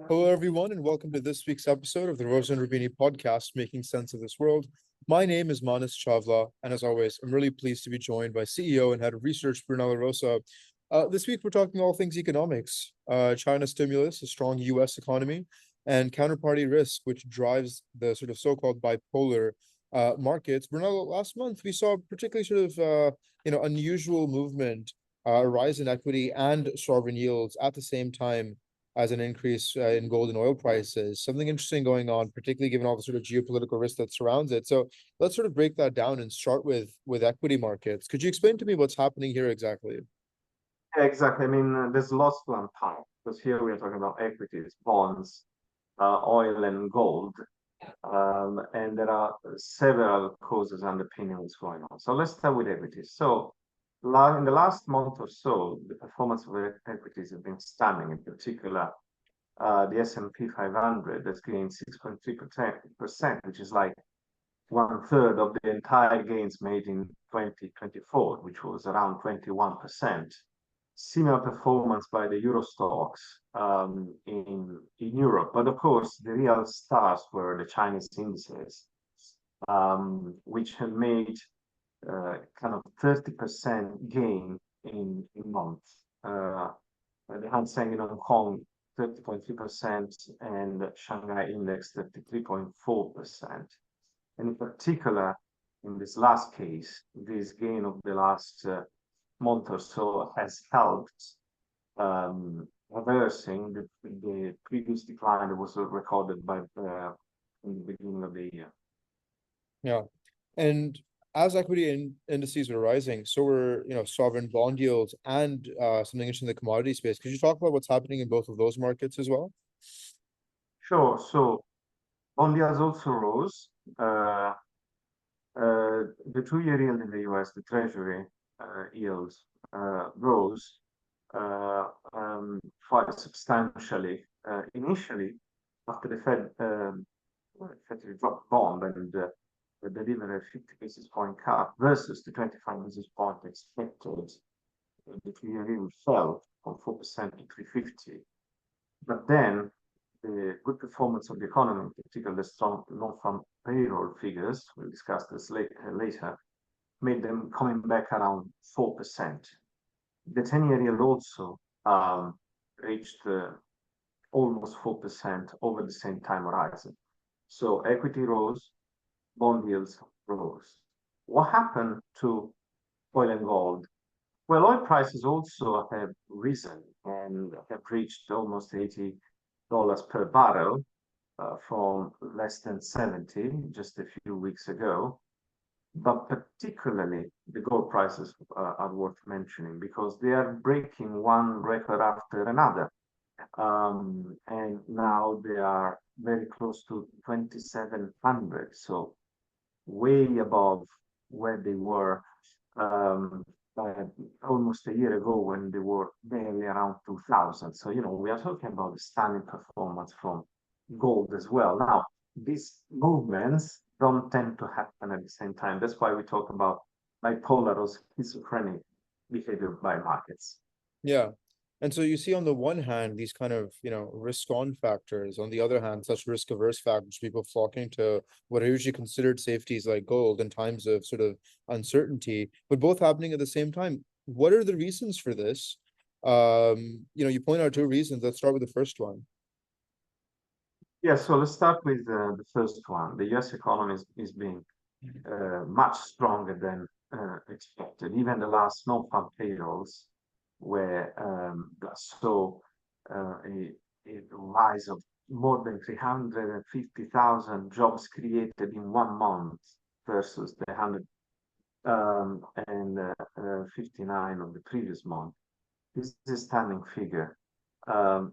Hello, everyone, and welcome to this week's episode of the Rosa and Rubini podcast, Making Sense of This World. My name is Manas Chavla, and as always, I'm really pleased to be joined by CEO and Head of Research, Brunella Rosa. This week, we're talking all things economics, China stimulus, a strong U.S. economy, and counterparty risk, which drives the sort of so-called bipolar markets. Brunella, last month, we saw a particularly sort of, unusual movement, a rise in equity and sovereign yields at the same time as an increase in gold and oil prices. Something interesting going on, particularly given all the sort of geopolitical risk that surrounds it. So let's sort of break that down and start with equity markets. Could you explain to me what's happening here exactly? Yeah, exactly. I mean, there's lots to unpack because here we are talking about equities, bonds, oil, and gold. And there are several causes underpinning what's going on. So let's start with equities. So, in the last month or so, the performance of equities has been stunning. In particular, the S&P 500 has gained 6.3%, which is like one third of the entire gains made in 2024, which was around 21%. Similar performance by the Euro stocks in Europe. But of course, the real stars were the Chinese indices, which have made kind of 30% gain in months. The Hang Seng in Hong Kong, 30.3%, and Shanghai Index, 33.4%. And in particular, in this last case, this gain of the last month or so has helped reversing the previous decline that was recorded by in the beginning of the year. Yeah. And as equity indices were rising, so were sovereign bond yields and something interesting in the commodity space. Could you talk about what's happening in both of those markets as well? Sure. So bond yields also rose. Uh, the two-year yield in the US, the Treasury yields, rose quite substantially initially after the Fed effectively dropped bomb and delivered a 50 basis point cut versus the 25 basis point expected. The two-year yield fell from 4% to 350. But then the good performance of the economy, particularly the strong non-farm payroll figures, we'll discuss this later, made them coming back around 4%. The 10-year yield also reached almost 4% over the same time horizon. So equity rose, bond yields rose. What happened to oil and gold? Well, oil prices also have risen and have reached almost $80 per barrel from less than 70 just a few weeks ago. But particularly the gold prices are worth mentioning because they are breaking one record after another. And now they are very close to 2,700, so way above where they were um, uh, almost a year ago when they were barely around 2,000. So, we are talking about a stunning performance from gold as well. Now, these movements don't tend to happen at the same time. That's why we talk about bipolar or schizophrenic behavior by markets. Yeah. And so you see on the one hand, these kind of, risk on factors, on the other hand, such risk averse factors, people flocking to what are usually considered safeties like gold in times of sort of uncertainty, but both happening at the same time. What are the reasons for this? You point out two reasons. Let's start with the first one. Yeah, so let's start with the first one. The US economy is being much stronger than expected. Even the last non-farm payrolls were saw a rise of more than 350,000 jobs created in 1 month versus the 159 of the previous month. This is a stunning figure. And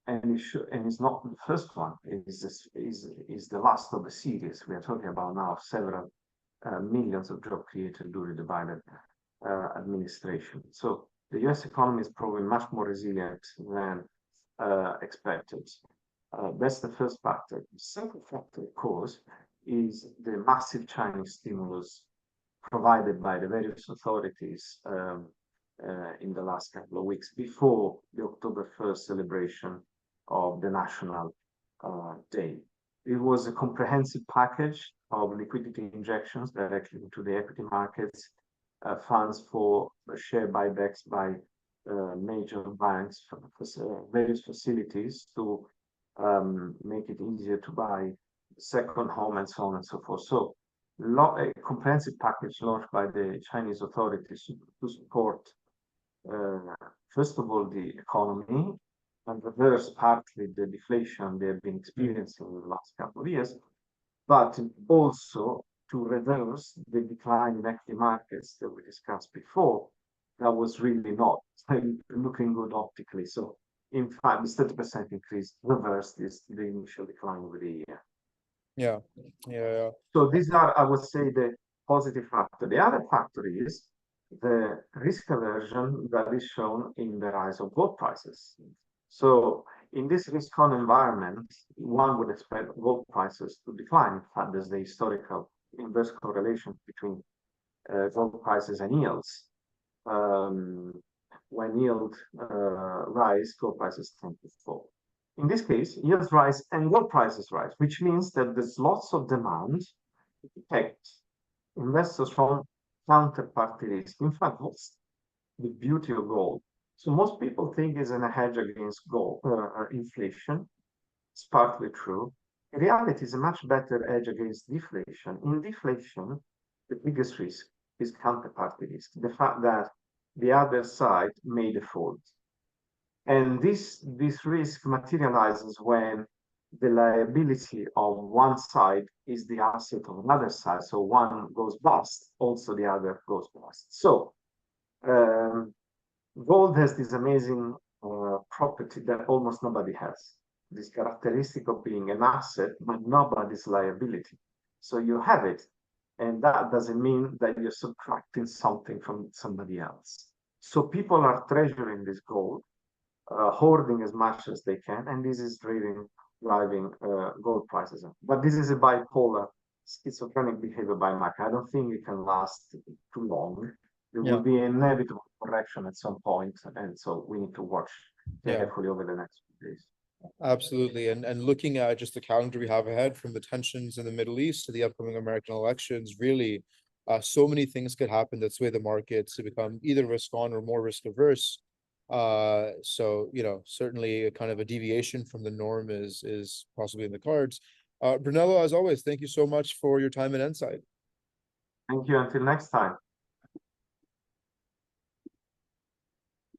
it's not the first one. Is the last of the series. We are talking about now several millions of jobs created during the Biden administration. So the U.S. economy is probably much more resilient than expected. That's the first factor. The second factor, of course, is the massive Chinese stimulus provided by the various authorities in the last couple of weeks before the October 1st celebration of the national day. It was a comprehensive package of liquidity injections directly into the equity markets, funds for share buybacks by major banks, various facilities to make it easier to buy second home and so on and so forth. So a comprehensive package launched by the Chinese authorities to support, first of all, the economy and reverse partly the deflation they have been experiencing in the last couple of years, but also to reverse the decline in equity markets that we discussed before. That was really not looking good optically. So in fact, this 30% increase reversed the initial decline over the year. Yeah, yeah. So these are, I would say, the positive factor. The other factor is the risk aversion that is shown in the rise of gold prices. So in this risk-on environment, one would expect gold prices to decline. In fact, there's the historical inverse correlation between gold prices and yields. When yield rise, gold prices tend to fall. In this case, yields rise and gold prices rise, which means that there's lots of demand to protect investors from counterparty risk. In fact, that's the beauty of gold. So most people think it's a hedge against gold inflation. It's partly true. In reality, it's a much better hedge against deflation. In deflation, the biggest risk is counterparty risk, the fact that the other side may default. And this risk materializes when the liability of one side is the asset of another side. So one goes bust, also the other goes bust. So gold has this amazing property that almost nobody has. This characteristic of being an asset, but nobody's liability. So you have it, and that doesn't mean that you're subtracting something from somebody else. So people are treasuring this gold, hoarding as much as they can, and this is driving gold prices up. But this is a bipolar schizophrenic behavior by market. I don't think it can last too long. There will be an inevitable correction at some point, and so we need to watch carefully over the next few days. Absolutely. And looking at just the calendar we have ahead, from the tensions in the Middle East to the upcoming American elections, really, so many things could happen that sway the markets to become either risk on or more risk averse. So, certainly a kind of a deviation from the norm is possibly in the cards. Brunello, as always, thank you so much for your time and insight. Thank you. Until next time.